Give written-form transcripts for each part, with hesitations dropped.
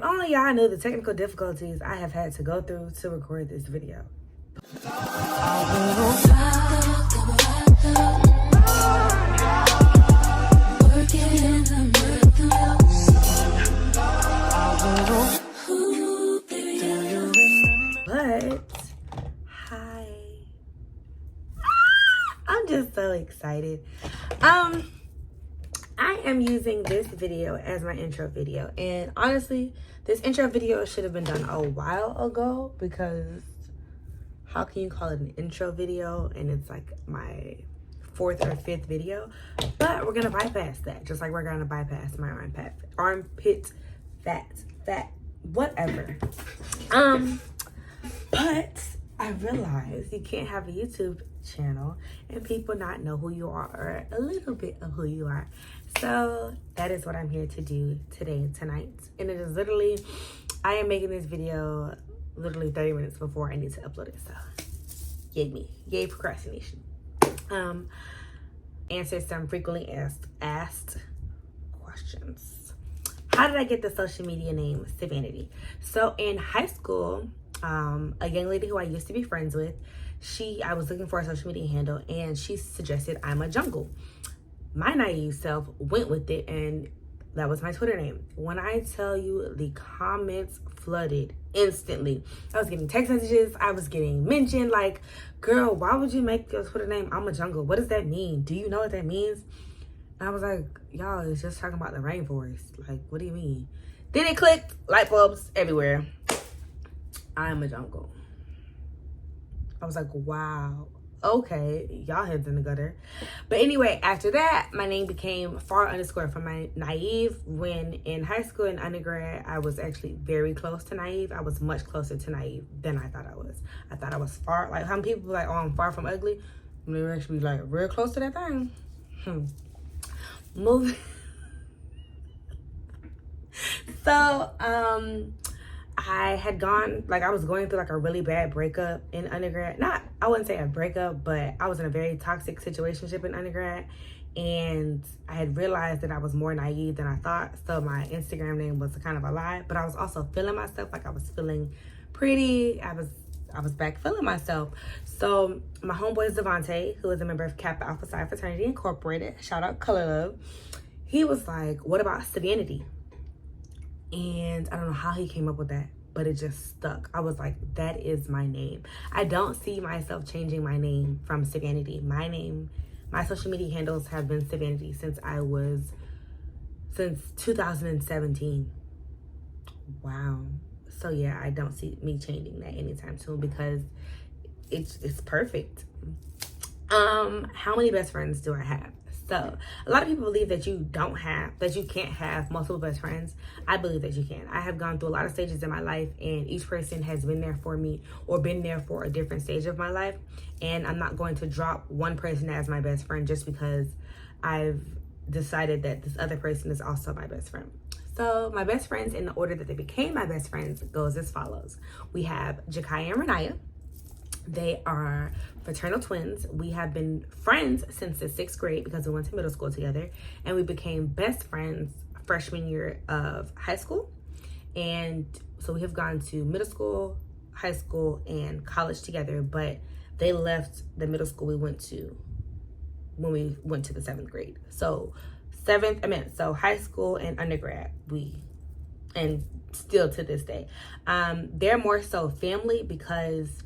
If only y'all knew the technical difficulties I have had to go through to record this video. But, hi. I'm just so excited. I am using this video as my intro video, and honestly, this intro video should have been done a while ago, because how can you call it an intro video and it's like my 4th or 5th video? But we're gonna bypass that, just like we're gonna bypass my armpit fat, whatever. But I realized you can't have a YouTube channel and people not know who you are, or a little bit of who you are. So that is what I'm here to do tonight. And it is literally, I am making this video literally 30 minutes before I need to upload it. So yay procrastination. Answer some frequently asked questions. How did I get the social media name Savanity? So in high school, a young lady who I used to be friends with, I was looking for a social media handle, and she suggested I'm a Jungle. My naive self went with it, and that was my Twitter name. When I tell you, the comments flooded instantly. I was getting text messages, I was getting mentioned, like, girl, why would you make your Twitter name I'm a Jungle? What does that mean? Do you know what that means? And I was like, y'all, it's just talking about the rainforest. Like, what do you mean? Then it clicked, light bulbs everywhere. I'm a Jungle. I was like, wow, okay, y'all heads in the gutter. But anyway, after that, my name became Far_ from my naive. When in high school and undergrad, I was actually very close to naive. I was much closer to naive than I thought I was. I thought I was far, like how many people be like, oh, I'm far from ugly? And they were actually like real close to that thing. Moving. So, I had gone, like I was going through like a really bad breakup in undergrad. I wouldn't say a breakup, but I was in a very toxic situationship in undergrad. And I had realized that I was more naive than I thought. So my Instagram name was kind of a lie, but I was also feeling myself. Like I was feeling pretty. I was back feeling myself. So my homeboy Devontae, who is a member of Kappa Alpha Psi Fraternity Incorporated, shout out Color Love. He was like, what about Savanity? And I don't know how he came up with that, but it just stuck. I was like, that is my name. I don't see myself changing my name from Savanity. My social media handles have been Savanity since 2017. Wow. So yeah, I don't see me changing that anytime soon, because it's perfect. How many best friends do I have? So a lot of people believe that you can't have multiple best friends. I believe that you can. I have gone through a lot of stages in my life, and each person has been there for me or been there for a different stage of my life. And I'm not going to drop one person as my best friend just because I've decided that this other person is also my best friend. So my best friends, in the order that they became my best friends, goes as follows. We have Jakaya and Renaya. They are fraternal twins. We have been friends since the 6th grade because we went to middle school together, and we became best friends freshman year of high school. And so we have gone to middle school, high school, and college together, but they left the middle school we went to when we went to the 7th grade. So high school and undergrad, and still to this day. They're more so family because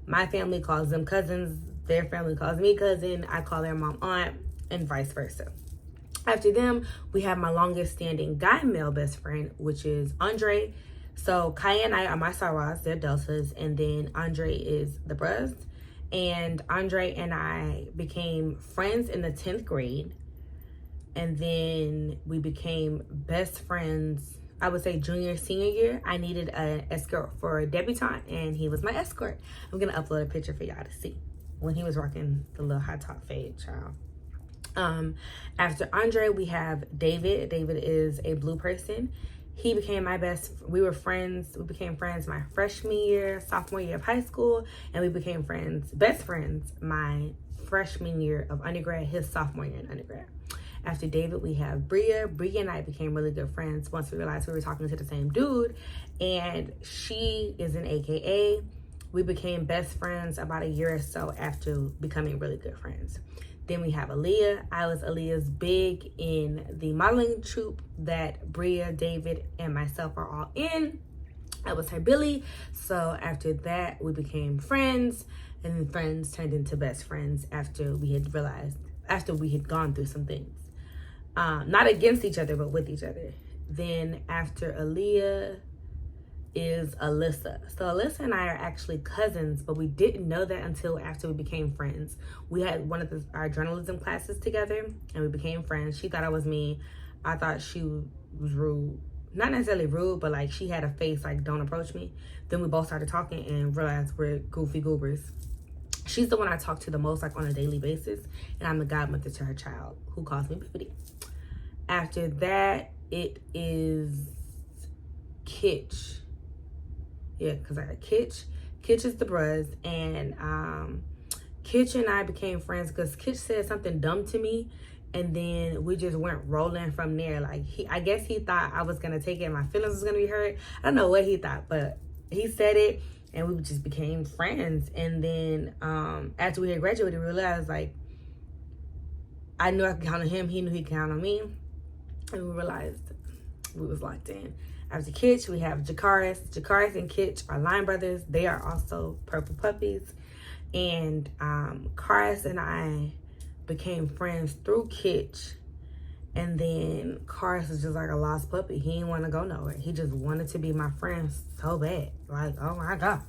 my family calls them cousins, their family calls me cousin, I call their mom aunt, and vice versa. After them, we have my longest standing guy male best friend, which is Andre. So Kaya and I are my Saras, they're deltas, and then Andre is the bros. And Andre and I became friends in the 10th grade, and then we became best friends, I would say junior, senior year. I needed an escort for a debutante, and he was my escort. I'm gonna upload a picture for y'all to see when he was rocking the little high top fade, child. After Andre, we have David. David is a blue person. He became my we became friends my freshman year, sophomore year of high school, and we became best friends, my freshman year of undergrad, his sophomore year in undergrad. After David, we have Bria. Bria and I became really good friends once we realized we were talking to the same dude. And she is an AKA. We became best friends about a year or so after becoming really good friends. Then we have Aaliyah. I was Aaliyah's big in the modeling troupe that Bria, David, and myself are all in. I was her Billy. So after that, we became friends, and then friends turned into best friends after we had gone through some things. Not against each other, but with each other. Then after Aaliyah is Alyssa. So Alyssa and I are actually cousins, but we didn't know that until after we became friends. We had one of our journalism classes together, and we became friends. She thought I was me. I thought she was rude. Not necessarily rude, but like she had a face like, don't approach me. Then we both started talking and realized we're goofy goobers. She's the one I talk to the most, like on a daily basis, and I'm the godmother to her child, who calls me Bippity. After that, it is Kitch. Yeah, because I got Kitch. Kitch is the bruz, and Kitch and I became friends because Kitch said something dumb to me, and then we just went rolling from there. Like, I guess he thought I was gonna take it and my feelings was gonna be hurt. I don't know what he thought, but he said it, and we just became friends. And then after we had graduated, we realized, like, I knew I could count on him, he knew he could count on me, and we realized we was locked in. After Kitch, we have Jakaris. Jakaris and Kitch are line brothers. They are also purple puppies. And Karis and I became friends through Kitch. And then Karis is just like a lost puppy. He didn't want to go nowhere. He just wanted to be my friend so bad. Like, oh my God.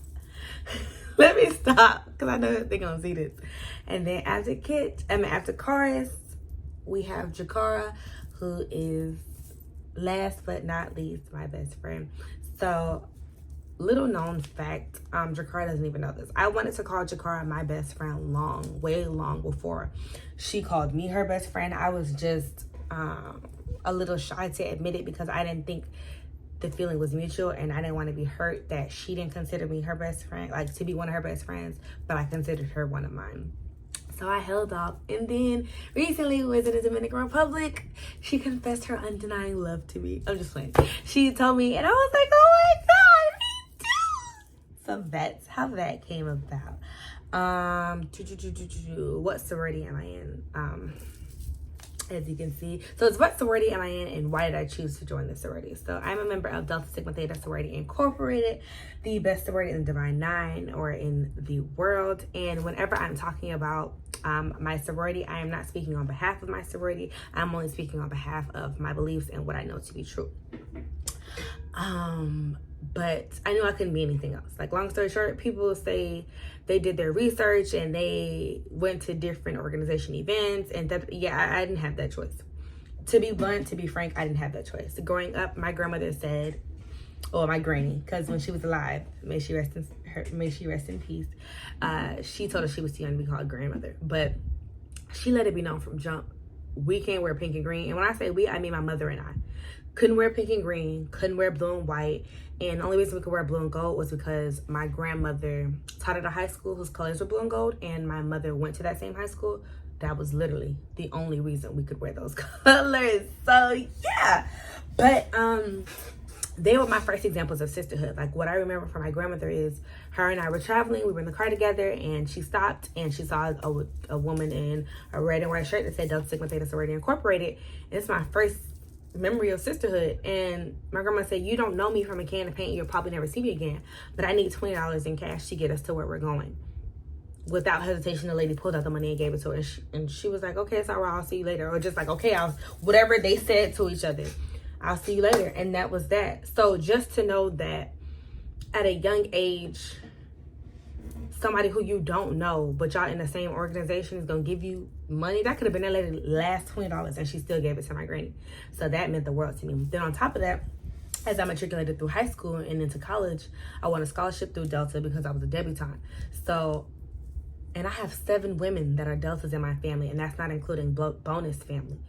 Let me stop, because I know they're going to see this. And then after Karis, we have Jakara, who is last but not least my best friend. So, little known fact, Jakara doesn't even know this. I wanted to call Jakara my best friend way long before she called me her best friend. I was just a little shy to admit it because I didn't think the feeling was mutual, and I didn't want to be hurt that she didn't consider me her best friend, like to be one of her best friends, but I considered her one of mine. So I held off, and then recently we was in the Dominican Republic. She confessed her undenying love to me. I'm just playing. She told me, and I was like, oh my God, me too. So that's how that came about. What sorority am I in? As you can see, so it's what sorority am I in, and why did I choose to join the sorority? So I'm a member of Delta Sigma Theta Sorority Incorporated, the best sorority in the Divine Nine or in the world. And whenever I'm talking about my sorority, I am not speaking on behalf of my sorority. I'm only speaking on behalf of my beliefs and what I know to be true. But I knew I couldn't be anything else. Like, long story short, people say they did their research and they went to different organization events, and that, yeah, I didn't have that choice. To be blunt, to be frank, I didn't have that choice. Growing up, my grandmother said, or my granny, because when she was alive, may she rest in peace, she told us she was too young to be called grandmother, but she let it be known from jump, we can't wear pink and green. And when I say we, I mean my mother and I. Couldn't wear pink and green, couldn't wear blue and white. And the only reason we could wear blue and gold was because my grandmother taught at a high school whose colors were blue and gold, and my mother went to that same high school. That was literally the only reason we could wear those colors. So yeah, but they were my first examples of sisterhood. Like, what I remember from my grandmother is her and I were traveling, we were in the car together, and she stopped and she saw a woman in a red and white shirt that said Delta Sigma Theta Sorority Incorporated. And it's my first memory of sisterhood. And my grandma said, you don't know me from a can of paint, you'll probably never see me again, but I need $20 in cash to get us to where we're going. Without hesitation, the lady pulled out the money and gave it to her, and she was like, okay, it's all right, I'll see you later. Or just like, okay, whatever they said to each other, I'll see you later. And that was that. So just to know that at a young age, somebody who you don't know, but y'all in the same organization, is gonna give you money. That could have been that lady last $20, and she still gave it to my granny. So that meant the world to me. Then on top of that, as I matriculated through high school and into college, I won a scholarship through Delta because I was a debutante. So, and I have 7 women that are Deltas in my family, and that's not including bonus family.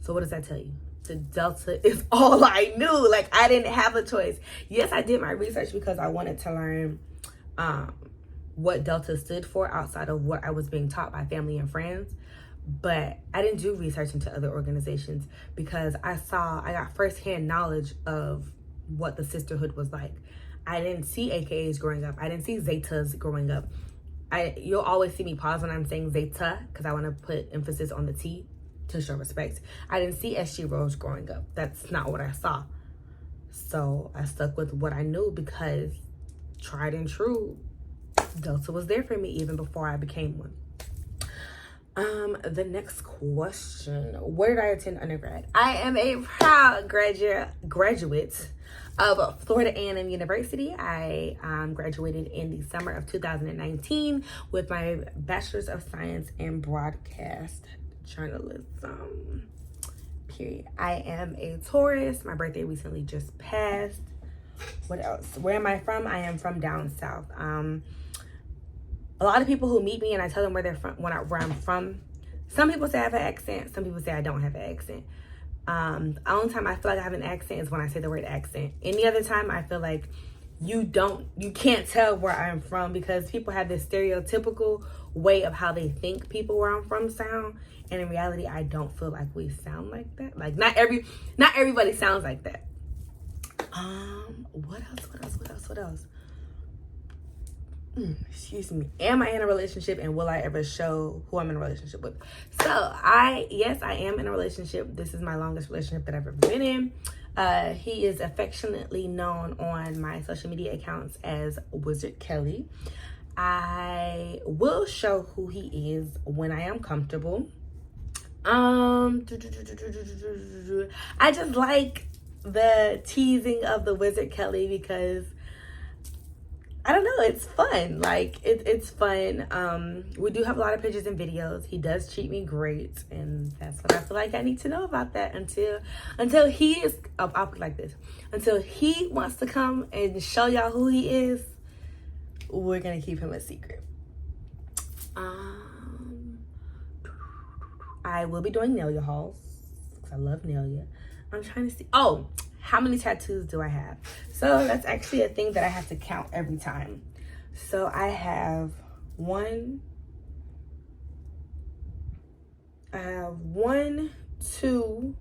So what does that tell you? The Delta is all I knew. Like, I didn't have a choice. Yes, I did my research because I wanted to learn what Delta stood for outside of what I was being taught by family and friends. but I didn't do research into other organizations because I got firsthand knowledge of what the sisterhood was like. I didn't see AKAs growing up. I didn't see Zetas growing up. You'll always see me pause when I'm saying Zeta because I want to put emphasis on the T to show respect. I didn't see SG Rose growing up. That's not what I saw. So I stuck with what I knew because tried and true, Delta was there for me even before I became one. The next question, where did I attend undergrad? I am a proud graduate of Florida A&M University. I graduated in the summer of 2019 with my Bachelor's of Science in Broadcast Journalism, period. I am a Taurus. My birthday recently just passed. What else? Where am I from? I am from down south. A lot of people who meet me and I tell them where they're from, where I'm from, some people say I have an accent, some people say I don't have an accent. The only time I feel like I have an accent is when I say the word accent. Any other time I feel like you can't tell where I'm from because people have this stereotypical way of how they think people where I'm from sound. And in reality, I don't feel like we sound like that. Like not everybody sounds like that. What else? Excuse me. Am I in a relationship and will I ever show who I'm in a relationship with? So yes, I am in a relationship. This is my longest relationship that I've ever been in. He is affectionately known on my social media accounts as Wizard Kelly. I will show who he is when I am comfortable. I just like the teasing of the Wizard Kelly because I don't know, it's fun. Like it's fun. We do have a lot of pictures and videos. He does treat me great, and that's what I feel like I need to know about that until he is I'll put it like this. Until he wants to come and show y'all who he is, we're gonna keep him a secret. I will be doing Nelia hauls because I love Nelia. I'm trying to see. Oh, how many tattoos do I have? So that's actually a thing that I have to count every time. So I have one, 2,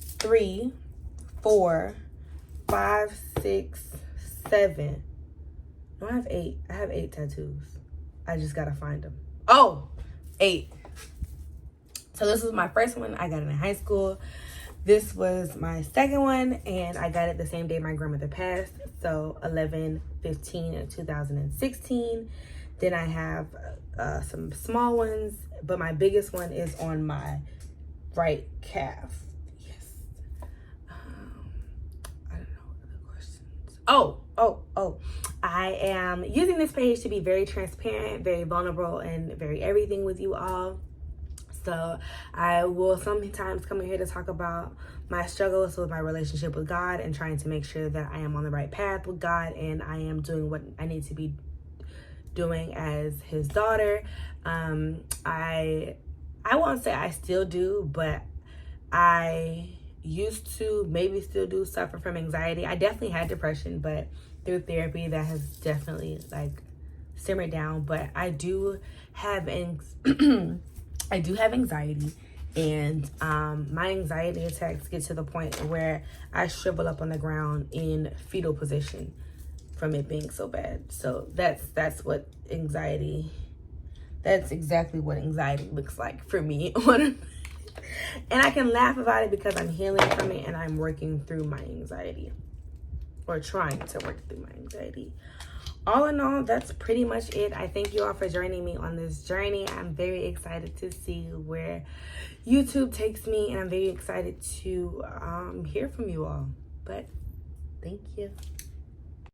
3, 4, 5, 6, 7. No, I have 8. I have 8 tattoos. I just gotta find them. Oh, 8. So this was my first one. I got it in high school. This was my second one, and I got it the same day my grandmother passed. So 11, 15, and 2016. Then I have some small ones, but my biggest one is on my right calf. Yes. I don't know what other questions. Oh. I am using this page to be very transparent, very vulnerable, and very everything with you all. So I will sometimes come in here to talk about my struggles with my relationship with God and trying to make sure that I am on the right path with God and I am doing what I need to be doing as his daughter. I won't say I still do, but I used to, maybe still do, suffer from anxiety. I definitely had depression, but through therapy that has definitely like simmered down. But I do have anxiety, and my anxiety attacks get to the point where I shrivel up on the ground in fetal position from it being so bad. So that's exactly what anxiety looks like for me. And I can laugh about it because I'm healing from it and I'm working through my anxiety, or trying to work through my anxiety. All in all, that's pretty much it. I thank you all for joining me on this journey. I'm very excited to see where YouTube takes me, and I'm very excited to hear from you all. But thank you.